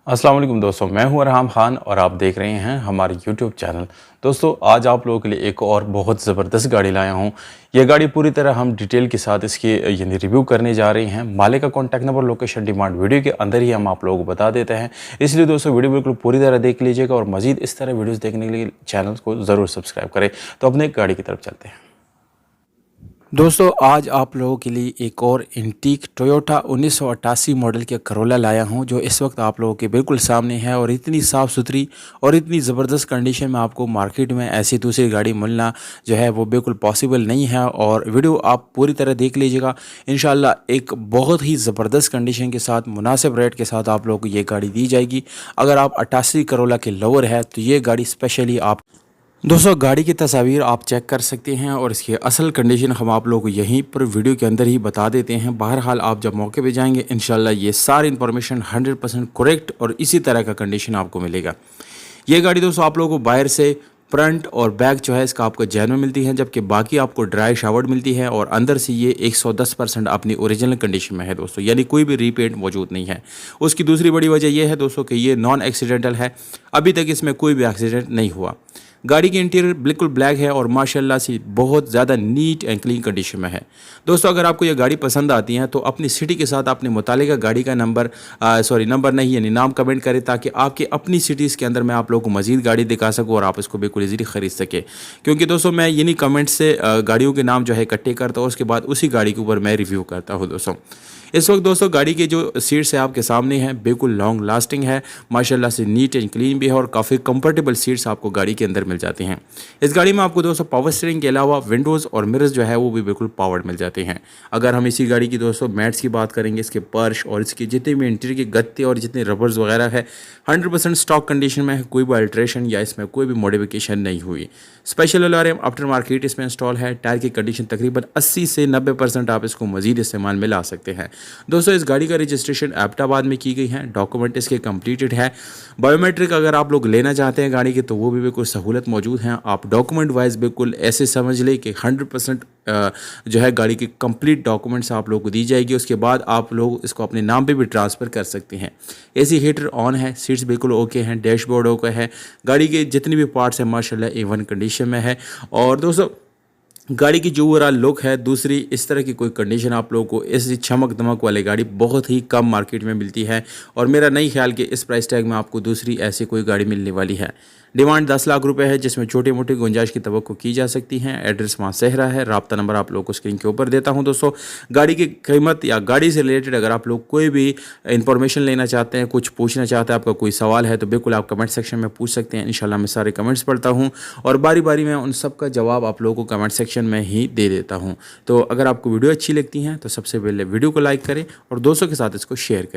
अस्सलाम वालेकुम दोस्तों, मैं हूं अरहम खान और आप देख रहे हैं हमारे यूट्यूब चैनल। दोस्तों आज आप लोगों के लिए एक और बहुत ज़बरदस्त गाड़ी लाया हूं। यह गाड़ी पूरी तरह हम डिटेल के साथ इसकी यानी रिव्यू करने जा रहे हैं। मालिक का contact number, location, demand video के अंदर ही हम आप लोगों को बता देते हैं। इसलिए दोस्तों वीडियो बिल्कुल पूरी तरह देख लीजिएगा और मज़ीद इस तरह वीडियोज़ देखने के लिए चैनल को ज़रूर सब्सक्राइब करें। तो अपने गाड़ी की तरफ चलते हैं। दोस्तों आज आप लोगों के लिए एक और एंटीक टोयोटा 1988 मॉडल के करोला लाया हूं, जो इस वक्त आप लोगों के बिल्कुल सामने है। और इतनी साफ़ सुथरी और इतनी ज़बरदस्त कंडीशन में आपको मार्केट में ऐसी दूसरी गाड़ी मिलना जो है वो बिल्कुल पॉसिबल नहीं है। और वीडियो आप पूरी तरह देख लीजिएगा। इंशाल्लाह एक बहुत ही ज़बरदस्त कंडीशन के साथ मुनासिब रेट के साथ आप लोगों को ये गाड़ी दी जाएगी। अगर आप 88 करोला के लवर है तो ये गाड़ी स्पेशली आप दोस्तों गाड़ी की तस्वीर आप चेक कर सकते हैं और इसकी असल कंडीशन हम आप लोगों को यहीं पर वीडियो के अंदर ही बता देते हैं। बहरहाल आप जब मौके पे जाएंगे इंशाल्लाह ये सारी इन्फॉर्मेशन 100% करेक्ट और इसी तरह का कंडीशन आपको मिलेगा। ये गाड़ी दोस्तों आप लोगों को बाहर से फ्रंट और बैक जो है इसका आपको जैन में मिलती है, जबकि बाकी आपको ड्राई शावर्ड मिलती है। और अंदर से ये 110% अपनी ओरिजिनल कंडीशन में है दोस्तों, यानी कोई भी रीपेंट मौजूद नहीं है। उसकी दूसरी बड़ी वजह यह है दोस्तों कि ये नॉन एक्सीडेंटल है, अभी तक इसमें कोई भी एक्सीडेंट नहीं हुआ। गाड़ी की इंटीरियर बिल्कुल ब्लैक है और माशाल्लाह से बहुत ज़्यादा नीट एंड क्लीन कंडीशन में है। दोस्तों अगर आपको ये गाड़ी पसंद आती है तो अपनी सिटी के साथ अपने मुतालिका गाड़ी का नंबर नहीं यानी नाम कमेंट करें, ताकि आपके अपनी सिटीज़ के अंदर मैं आप लोगों को मज़ीद गाड़ी दिखा सकूँ और आप इसको बिल्कुल ईजीली ख़रीद सके। क्योंकि दोस्तों मैं इन्हीं कमेंट से गाड़ियों के नाम जो है इकट्ठे करता हूँ, उसके बाद उसी गाड़ी के ऊपर मैं रिव्यू करता हूँ दोस्तों। इस वक्त दोस्तों गाड़ी के जो सीट्स है आपके सामने हैं, बिल्कुल लॉन्ग लास्टिंग है, माशाल्लाह से नीट एंड क्लीन भी है और काफ़ी कंफर्टेबल सीट्स आपको गाड़ी के अंदर मिल जाती हैं। इस गाड़ी में आपको दोस्तों पावर स्टीयरिंग के अलावा विंडोज़ और मिरर्स जो है वो भी बिल्कुल पावर्ड मिल जाते हैं। अगर हम इसी गाड़ी की दोस्तों मैट्स की बात करेंगे, इसके पर्श और इसके जितने भी इंटीरियर के गत्ते और जितने रबर्स वगैरह है 100% स्टॉक कंडीशन में है, कोई भी अल्ट्रेशन या इसमें कोई भी मॉडिफिकेशन नहीं हुई। स्पेशल अलार्म आफ्टर मार्केट इसमें इंस्टॉल है। टायर की कंडीशन तकरीबन 80 से 90% आप इसको मजीद इस्तेमाल में ला सकते हैं। दोस्तों इस गाड़ी का रजिस्ट्रेशन एबटाबाद में की गई है, डॉक्यूमेंट इसके कंप्लीटेड है। बायोमेट्रिक अगर आप लोग लेना चाहते हैं गाड़ी की तो वो भी बिल्कुल सहूलत मौजूद है। आप डॉक्यूमेंट वाइज बिल्कुल ऐसे समझ लें कि 100% जो है गाड़ी की कंप्लीट डॉक्यूमेंट्स आप लोग को दी जाएगी। उसके बाद आप लोग इसको अपने नाम पे भी ट्रांसफ़र कर सकते हैं। एसी हीटर ऑन है, सीट्स बिल्कुल ओके हैं, डैशबोर्ड ओके है, गाड़ी के जितने भी पार्ट्स हैं माशाल्लाह A1 कंडीशन में है। और दोस्तों गाड़ी की जो ओवरऑल लुक है, दूसरी इस तरह की कोई कंडीशन आप लोगों को ऐसी चमक दमक वाली गाड़ी बहुत ही कम मार्केट में मिलती है। और मेरा नहीं ख्याल कि इस प्राइस टैग में आपको दूसरी ऐसी कोई गाड़ी मिलने वाली है। डिमांड 10 लाख रुपए है, जिसमें छोटी मोटी गुंजाइश की तवक्को की जा सकती है। एड्रेस वहाँ सहरा है, राब्ता नंबर आप लोगों को स्क्रीन के ऊपर देता हूँ। दोस्तों गाड़ी की कीमत या गाड़ी से रिलेटेड अगर आप लोग कोई भी इंफॉर्मेशन लेना चाहते हैं, कुछ पूछना चाहते हैं, आपका कोई सवाल है तो बिल्कुल आप कमेंट सेक्शन में पूछ सकते हैं। इंशाल्लाह मैं सारे कमेंट्स पढ़ता हूँ और बारी बारी में उन सब का जवाब आप लोगों को कमेंट सेक्शन में ही दे देता हूँ। तो अगर आपको वीडियो अच्छी लगती है तो सबसे पहले वीडियो को लाइक करें और दोस्तों के साथ इसको शेयर करें।